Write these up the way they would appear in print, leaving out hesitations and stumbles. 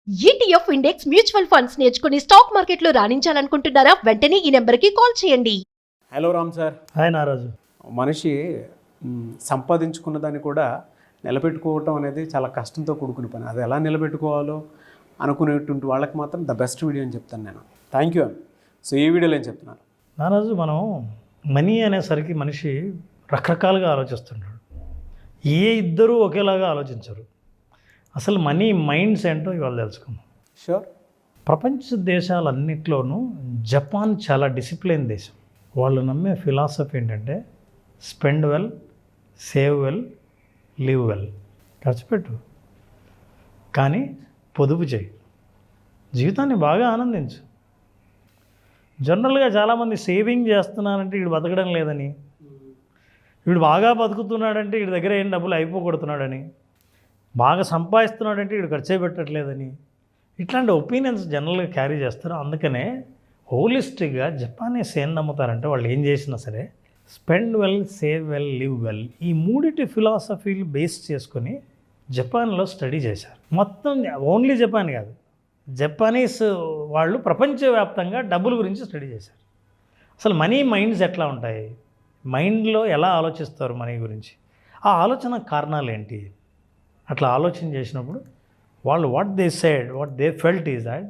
ETF index mutual funds నేర్చుకుని stock మార్కెట్లో రాణించాలనుకుంటున్నారా? వెంటనే ఈ నెంబర్కి కాల్ చేయండి. Hello Ram sir. హాయ్ నారాజు. మనిషి సంపాదించుకున్న దాన్ని కూడా నిలబెట్టుకోవటం అనేది చాలా కష్టంతో కూడుకున్న పని. అది ఎలా నిలబెట్టుకోవాలో అనుకునేటువంటి వాళ్ళకి మాత్రం ద బెస్ట్ వీడియో అని చెప్తాను నేను. Thank you. సో ఈ వీడియోలో ఏం చెప్తున్నారు? నారాజు, మనం మనీ అనేసరికి మనిషి రకరకాలుగా ఆలోచిస్తుంటాడు. ఇద్దరూ ఒకేలాగా ఆలోచించరు. అసలు మనీ మైండ్స్ ఏంటో ఇవాళ తెలుసుకుందాం. షూర్. ప్రపంచ దేశాలన్నింటిలోనూ జపాన్ చాలా డిసిప్లిన్ దేశం. వాళ్ళు నమ్మే ఫిలాసఫీ ఏంటంటే spend well, save well, live well. ఖర్చు పెట్టు కానీ పొదుపు చేయి, జీవితాన్ని బాగా ఆనందించు. జనరల్గా చాలామంది సేవింగ్ చేస్తున్నారంటే వీడు బతకడం లేదని, వీడు బాగా బతుకుతున్నాడంటే వీడి దగ్గర ఏం డబ్బులు అయిపోగొడుతున్నాడని, బాగా సంపాదిస్తున్నాడంటే వీడు ఖర్చే పెట్టట్లేదని, ఇట్లాంటి ఒపీనియన్స్ జనరల్గా క్యారీ చేస్తారు. అందుకనే హోలిస్టిక్గా జపానీస్ ఏం నమ్ముతారంటే వాళ్ళు ఏం చేసినా సరే spend well, save well, live well, ఈ మూడిటి ఫిలాసఫీలు బేస్ చేసుకొని జపాన్లో స్టడీ చేశారు. మొత్తం ఓన్లీ జపాన్ కాదు, జపానీస్ వాళ్ళు ప్రపంచవ్యాప్తంగా డబ్బుల గురించి స్టడీ చేశారు. అసలు మనీ మైండ్స్ ఎట్లా ఉంటాయి, మైండ్లో ఎలా ఆలోచిస్తారు మనీ గురించి, ఆ ఆలోచన కారణాలు ఏంటి, అట్లా ఆలోచన చేసినప్పుడు వాళ్ళు what they felt is that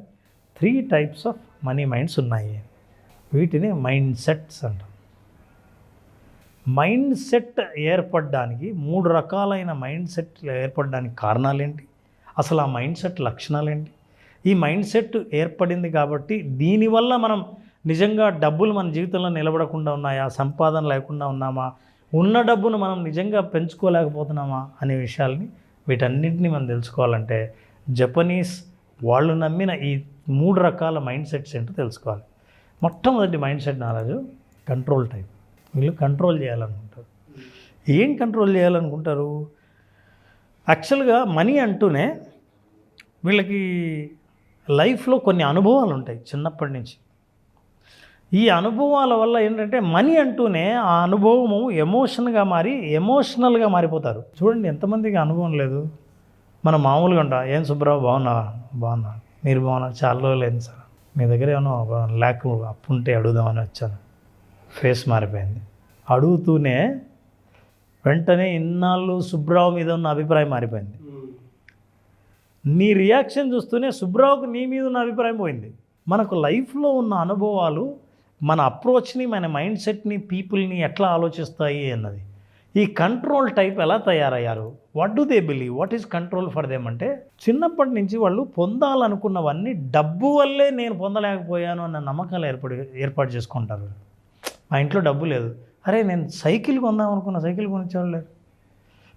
3 types of money minds ఉన్నాయి. వీటిని మైండ్ సెట్స్ అంటాం. మైండ్ సెట్ ఏర్పడడానికి 3 రకాలైన మైండ్ సెట్లు ఏర్పడడానికి కారణాలు ఏంటి, అసలు ఆ మైండ్ సెట్ లక్షణాలు ఏంటి, ఈ మైండ్ సెట్ ఏర్పడింది కాబట్టి దీనివల్ల మనం నిజంగా డబ్బులు మన జీవితంలో నిలబడకుండా ఉన్నాయా, సంపాదన లేకుండా ఉన్నామా, ఉన్న డబ్బును మనం నిజంగా పెంచుకోలేకపోతున్నామా అనే విషయాల్ని, వీటన్నింటినీ మనం తెలుసుకోవాలంటే జపనీస్ వాళ్ళు నమ్మిన ఈ 3 రకాల మైండ్ సెట్స్ ఏంటో తెలుసుకోవాలి. మొట్టమొదటి మైండ్ సెట్ నారాజు కంట్రోల్ టైప్. వీళ్ళు కంట్రోల్ చేయాలనుకుంటారు. ఏం కంట్రోల్ చేయాలనుకుంటారు? యాక్చువల్గా మనీ అంటూనే వీళ్ళకి లైఫ్లో కొన్ని అనుభవాలు ఉంటాయి చిన్నప్పటి నుంచి. ఈ అనుభవాల వల్ల ఏంటంటే మనీ అంటూనే ఆ అనుభవము ఎమోషనల్గా మారిపోతారు. చూడండి, ఎంతమందికి అనుభవం లేదు. మనం మామూలుగా ఉంటాం, ఏం సుబ్రావు బాగున్నా, మీరు బాగున్నారు, చాలా రోజులు లేదు సార్, మీ దగ్గర ఏమో ల్యాక్ అప్పు ఉంటే అడుగుదామని వచ్చాను. ఫేస్ మారిపోయింది. అడుగుతూనే వెంటనే ఇన్నాళ్ళు సుబ్రావు మీద ఉన్న అభిప్రాయం మారిపోయింది. నీ రియాక్షన్ చూస్తూనే సుబ్రావుకు నీ మీద ఉన్న అభిప్రాయం పోయింది. మనకు లైఫ్లో ఉన్న అనుభవాలు మన అప్రోచ్ని, మన మైండ్ సెట్ని, పీపుల్ని ఎట్లా ఆలోచిస్తాయి అన్నది. ఈ కంట్రోల్ టైప్ ఎలా తయారయ్యారు, what do they believe, what is control for them అంటే చిన్నప్పటి నుంచి వాళ్ళు పొందాలనుకున్నవన్నీ డబ్బు వల్లే నేను పొందలేకపోయాను అన్న నమ్మకాలు ఏర్పాటు చేసుకుంటారు. మా ఇంట్లో డబ్బు లేదు, అరే నేను సైకిల్ కొందాం అనుకున్నా, సైకిల్ కొనిచ్చేవాళ్ళు లేరు.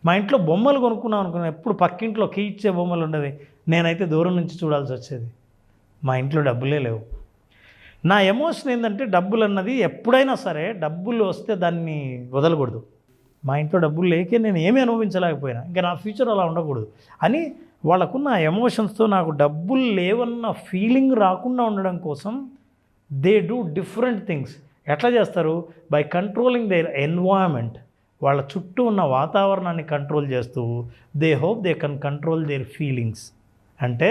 మా ఇంట్లో బొమ్మలు కొనుక్కున్నాం అనుకున్నా, ఎప్పుడు పక్కింట్లో కీ ఇచ్చే బొమ్మలు ఉండేవి, నేనైతే దూరం నుంచి చూడాల్సి వచ్చేది. మా ఇంట్లో డబ్బులే లేవు. నా ఎమోషన్ ఏంటంటే డబ్బులు అన్నది ఎప్పుడైనా సరే డబ్బులు వస్తే దాన్ని వదలకూడదు. మా ఇంట్లో డబ్బులు లేకే నేను ఏమీ అనుభవించలేకపోయినా, ఇంకా నా ఫ్యూచర్ అలా ఉండకూడదు అని వాళ్ళకున్న ఎమోషన్స్తో నాకు డబ్బులు లేవన్న ఫీలింగ్ రాకుండా ఉండడం కోసం దే డూ డిఫరెంట్ థింగ్స్. ఎట్లా చేస్తారు? By controlling their environment. వాళ్ళ చుట్టూ ఉన్న వాతావరణాన్ని కంట్రోల్ చేస్తూ they hope they can control their feelings. అంటే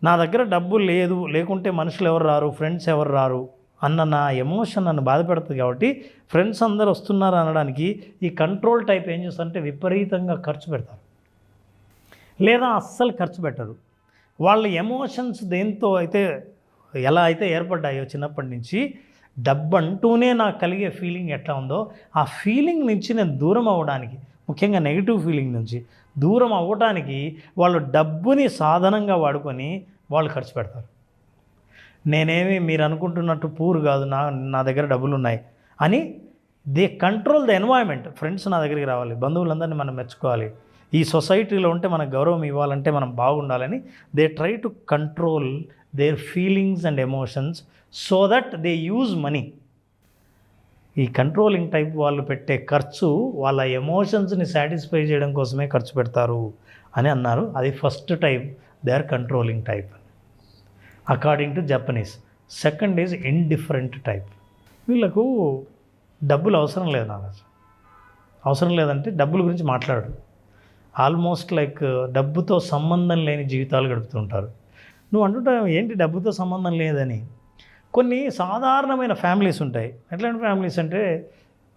నా దగ్గర డబ్బు లేదు, లేకుంటే మనుషులు ఎవరు రారు, ఫ్రెండ్స్ ఎవరు రారు అన్న నా ఎమోషన్ నన్ను బాధపెడుతుంది. కాబట్టి ఫ్రెండ్స్ అందరు వస్తున్నారు అనడానికి ఈ కంట్రోల్ టైప్ ఏం చేస్తారంటే విపరీతంగా ఖర్చు పెడతారు, లేదా అస్సలు ఖర్చు పెట్టరు. వాళ్ళ ఎమోషన్స్ దేంతో అయితే ఎలా అయితే ఏర్పడ్డాయో చిన్నప్పటి నుంచి, డబ్బు అంటూనే నాకు కలిగే ఫీలింగ్ ఎట్లా ఉందో ఆ ఫీలింగ్ నుంచి నేను దూరం అవ్వడానికి, ముఖ్యంగా నెగిటివ్ ఫీలింగ్ నుంచి దూరం అవ్వడానికి వాళ్ళు డబ్బుని సాధనంగా వాడుకొని వాళ్ళు ఖర్చు పెడతారు. నేనేమి మీరు అనుకుంటున్నట్టు పూర్ కాదు, నా దగ్గర డబ్బులు ఉన్నాయి అని they control the environment. Friends నా దగ్గరికి రావాలి, బంధువులందరినీ మనం మెచ్చుకోవాలి, ఈ సొసైటీలో ఉంటే మనకు గౌరవం ఇవ్వాలంటే మనం బాగుండాలని they try to control their feelings and emotions so that they use money. ఈ కంట్రోలింగ్ టైప్ వాళ్ళు పెట్టే ఖర్చు వాళ్ళ ఎమోషన్స్ని సాటిస్ఫై చేయడం కోసమే ఖర్చు పెడతారు అని అన్నారు. అది first type, they are controlling type according to Japanese. Second is indifferent type. వీళ్ళకు డబ్బులు అవసరం లేదు నాకు, అవసరం లేదంటే డబ్బుల గురించి మాట్లాడరు. ఆల్మోస్ట్ లైక్ డబ్బుతో సంబంధం లేని జీవితాలు గడుపుతుంటారు. నువ్వు అంటుంటావు ఏంటి డబ్బుతో సంబంధం లేదని. కొన్ని సాధారణమైన ఫ్యామిలీస్ ఉంటాయి. ఎట్లాంటి ఫ్యామిలీస్ అంటే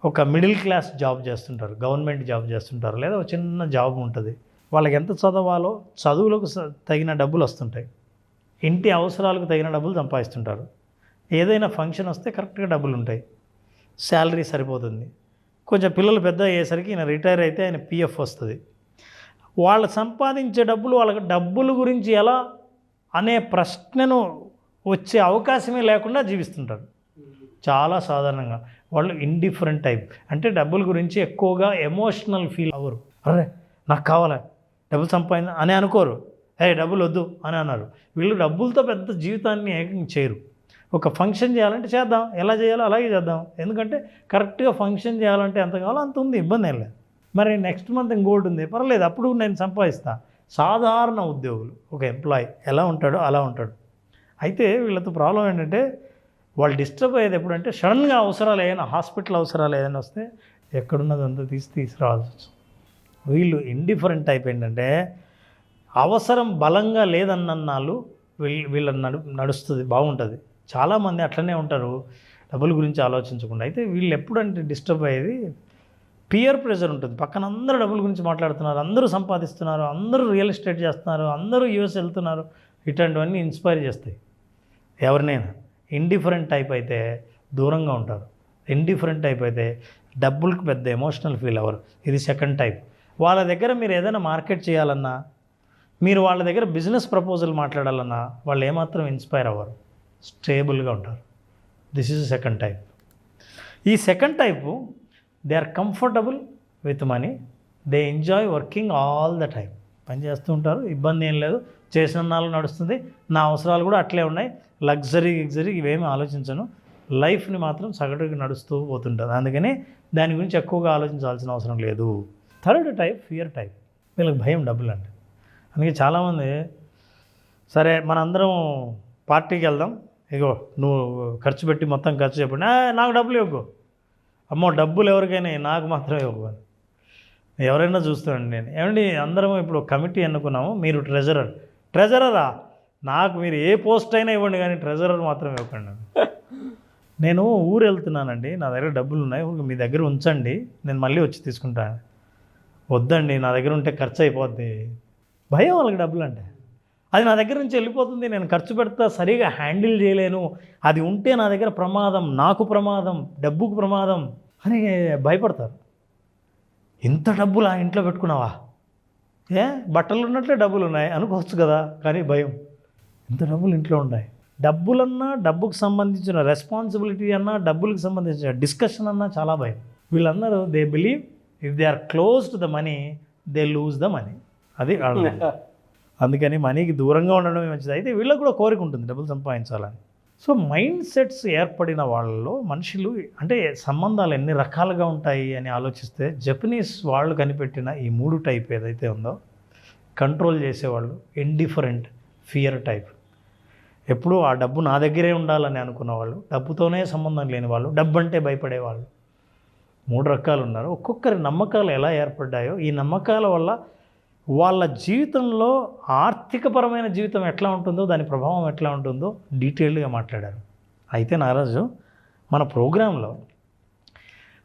ఒక మిడిల్ క్లాస్ జాబ్ చేస్తుంటారు, గవర్నమెంట్ జాబ్ చేస్తుంటారు, లేదా ఒక చిన్న జాబ్ ఉంటుంది. వాళ్ళకి ఎంత చదవాలో చదువులకు తగిన డబ్బులు వస్తుంటాయి, ఇంటి అవసరాలకు తగిన డబ్బులు సంపాదిస్తుంటారు. ఏదైనా ఫంక్షన్ వస్తే కరెక్ట్గా డబ్బులు ఉంటాయి, శాలరీ సరిపోతుంది. కొంచెం పిల్లలు పెద్ద అయ్యేసరికి ఈయన రిటైర్ అయితే ఆయన పిఎఫ్ వస్తుంది. వాళ్ళు సంపాదించే డబ్బులు వాళ్ళకి డబ్బుల గురించి ఎలా అనే ప్రశ్నను వచ్చే అవకాశమే లేకుండా జీవిస్తుంటారు. చాలా సాధారణంగా వాళ్ళు ఇండిఫరెంట్ టైప్, అంటే డబ్బుల గురించి ఎక్కువగా ఎమోషనల్ ఫీల్ అవ్వరు. అరే నాకు కావాలా డబ్బులు సంపాదించ అని అనుకోరు, డబ్బులు వద్దు అని అన్నారు. వీళ్ళు డబ్బులతో పెద్ద జీవితాన్ని ఏకం చేయరు. ఒక ఫంక్షన్ చేయాలంటే చేద్దాం, ఎలా చేయాలో అలాగే చేద్దాం, ఎందుకంటే కరెక్ట్గా ఫంక్షన్ చేయాలంటే ఎంత కావాలో అంత ఉంది, ఇబ్బంది ఏం లేదు. మరి నెక్స్ట్ మంత్ ఇంకోటి ఉంది, పర్లేదు అప్పుడు నేను సంపాదిస్తా. సాధారణ ఉద్యోగులు, ఒక ఎంప్లాయీ ఎలా ఉంటాడో అలా ఉంటాడు. అయితే వీళ్ళతో ప్రాబ్లం ఏంటంటే వాళ్ళు డిస్టర్బ్ అయ్యేది ఎప్పుడంటే సడన్గా అవసరాలు ఏదైనా, హాస్పిటల్ అవసరాలు ఏదైనా వస్తే ఎక్కడున్నదంతా తీసుకురావాల్సి వస్తుంది. వీళ్ళు ఇండిఫరెంట్ టైప్ ఏంటంటే అవసరం బలంగా లేదన్నాళ్ళు వీళ్ళ నడుస్తుంది, బాగుంటుంది. చాలామంది అట్లనే ఉంటారు డబ్బుల గురించి ఆలోచించకుండా. అయితే వీళ్ళు ఎప్పుడంటే డిస్టర్బ్ అయ్యేది పియర్ ప్రెషర్ ఉంటుంది. పక్కన అందరూ డబ్బుల గురించి మాట్లాడుతున్నారు, అందరూ సంపాదిస్తున్నారు, అందరూ రియల్ ఎస్టేట్ చేస్తున్నారు, అందరూ యూఎస్ వెళ్తున్నారు, ఇట్లాంటివన్నీ ఇన్స్పైర్ చేస్తాయి ఎవరినైనా. ఇండిఫరెంట్ టైప్ అయితే దూరంగా ఉంటారు. ఇండిఫరెంట్ టైప్ అయితే డబ్బులకు పెద్ద ఎమోషనల్ ఫీల్ అవ్వరు. ఇది సెకండ్ టైప్. వాళ్ళ దగ్గర మీరు ఏదైనా మార్కెట్ చేయాలన్నా, మీరు వాళ్ళ దగ్గర బిజినెస్ ప్రపోజల్ మాట్లాడాలన్నా వాళ్ళు ఏమాత్రం ఇన్స్పైర్ అవ్వరు, స్టేబుల్గా ఉంటారు. This is second type. ఈ second type they are comfortable with money, they enjoy working all the time. పని చేస్తూ ఉంటారు, ఇబ్బంది ఏం లేదు, చేసిన నాలుగు నడుస్తుంది, నా అవసరాలు కూడా అట్లే ఉన్నాయి, లగ్జరీ ఇవేమీ ఆలోచించను, లైఫ్ని మాత్రం సగటుగా నడుస్తూ పోతుంటుంది. అందుకని దాని గురించి ఎక్కువగా ఆలోచించాల్సిన అవసరం లేదు. Third type fear type. వీళ్ళకి భయం డబ్బులు అంటే. అందుకే చాలామంది సరే మనందరం పార్టీకి వెళ్దాం, ఇగో నువ్వు ఖర్చు పెట్టి మొత్తం ఖర్చు చెప్పండి, నాకు డబ్బులు ఇవ్వకు, అమ్మో డబ్బులు ఎవరికైనా నాకు మాత్రం ఇవ్వకు. ఎవరైనా చూస్తానండి నేను, ఏమండి అందరం ఇప్పుడు కమిటీ ఎన్నుకున్నాము, మీరు ట్రెజరరా, నాకు మీరు ఏ పోస్ట్ అయినా ఇవ్వండి కానీ ట్రెజరర్ మాత్రం ఇవ్వకండి. నేను ఊరు వెళ్తున్నానండి, నా దగ్గర డబ్బులు ఉన్నాయి, మీ దగ్గర ఉంచండి, నేను మళ్ళీ వచ్చి తీసుకుంటాను. వద్దండి, నా దగ్గర ఉంటే ఖర్చు అయిపోద్ది. భయం వాళ్ళకి డబ్బులు అంటే. అది నా దగ్గర నుంచి వెళ్ళిపోతుంది, నేను ఖర్చు పెడతా, సరిగా హ్యాండిల్ చేయలేను, అది ఉంటే నా దగ్గర ప్రమాదం, నాకు ప్రమాదం, డబ్బుకు ప్రమాదం అని భయపడతారు. ఇంత డబ్బులు ఆ ఇంట్లో పెట్టుకున్నావా, బట్టలు ఉన్నట్లే డబ్బులు ఉన్నాయి అనుకోవచ్చు కదా, కానీ భయం, ఇంత డబ్బులు ఇంట్లో ఉన్నాయి. డబ్బులన్నా, డబ్బుకు సంబంధించిన రెస్పాన్సిబిలిటీ అన్నా, డబ్బులకు సంబంధించిన డిస్కషన్ అన్నా చాలా భయం. వీళ్ళందరూ they believe if they are close to the money they lose the money. అది అందుకని మనీకి దూరంగా ఉండడమే మంచిది. అయితే వీళ్ళకి కూడా కోరిక ఉంటుంది డబ్బులు సంపాదించాలని. సో మైండ్ సెట్స్ ఏర్పడిన వాళ్ళలో మనుషులు అంటే సంబంధాలు ఎన్ని రకాలుగా ఉంటాయి అని ఆలోచిస్తే జపనీస్ వాళ్ళు కనిపెట్టిన ఈ 3 టైప్ ఏదైతే ఉందో, కంట్రోల్ చేసేవాళ్ళు ఇండిఫరెంట్ ఫియర్ టైప్. ఎప్పుడూ ఆ డబ్బు నా దగ్గరే ఉండాలని అనుకున్న వాళ్ళు, డబ్బుతోనే సంబంధం లేని వాళ్ళు, డబ్బు అంటే భయపడేవాళ్ళు, 3 రకాలు ఉన్నారు. ఒక్కొక్కరి నమ్మకాలు ఎలా ఏర్పడ్డాయో, ఈ నమ్మకాల వల్ల వాళ్ళ జీవితంలో ఆర్థికపరమైన జీవితం ఎట్లా ఉంటుందో, దాని ప్రభావం ఎట్లా ఉంటుందో డీటెయిల్డ్గా మాట్లాడారు. అయితే నారాజు మన ప్రోగ్రాంలో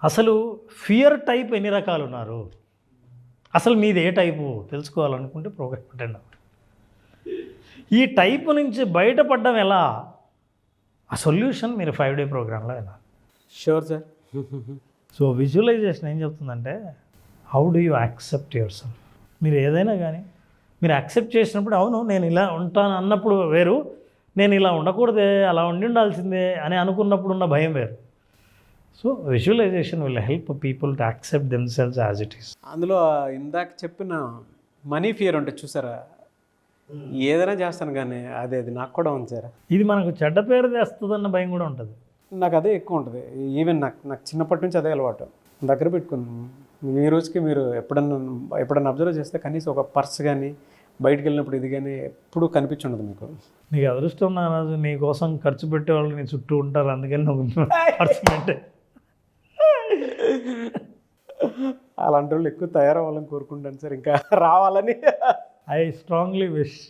అసలు ఫియర్ టైప్ ఎన్ని రకాలు ఉన్నారు, అసలు మీది ఏ టైపు తెలుసుకోవాలనుకుంటే ప్రోగ్రామ్ అటెండ్ అవ్వండి. ఈ టైపు నుంచి బయటపడడం ఎలా, ఆ సొల్యూషన్ మీరు 5 డే ప్రోగ్రాంలో ఎలా. Sure sir. సో విజువలైజేషన్ ఏం చెప్తుందంటే, how do you accept your self. మీరు ఏదైనా కానీ మీరు యాక్సెప్ట్ చేసినప్పుడు, అవును నేను ఇలా ఉంటాను అన్నప్పుడు వేరు, నేను ఇలా ఉండకూడదే, అలా ఉండాల్సిందే అని అనుకున్నప్పుడు ఉన్న భయం వేరు. So visualisation will help people to accept themselves as it is. అందులో ఇందాక చెప్పిన మనీ ఫియర్ ఉంటుంది చూసారా, ఏదైనా చేస్తాను కానీ అది నాకు కూడా ఉంది సార్. ఇది మనకు చెడ్డ పేరు తెస్తుందన్న భయం కూడా ఉంటుంది. నాకు అదే ఎక్కువ ఉంటుంది. ఈవెన్ నాకు చిన్నప్పటి నుంచి అదే అలవాటు. దగ్గర పెట్టుకున్నాను. ఈ రోజుకి మీరు ఎప్పుడన్నా అబ్జర్వ్ చేస్తే కనీసం ఒక పర్స్ కానీ, బయటకు వెళ్ళినప్పుడు ఇది కానీ ఎప్పుడూ కనిపించుండదు మీకు. నీకు అదృష్టం నారాజు, నీ కోసం ఖర్చు పెట్టే వాళ్ళు నీ చుట్టూ ఉంటారు, అందుకని నువ్వు పర్స్ పెట్టే. అలాంటి వాళ్ళు ఎక్కువ తయారవ్వాలని కోరుకుంటాను సార్, ఇంకా రావాలని. I strongly wish.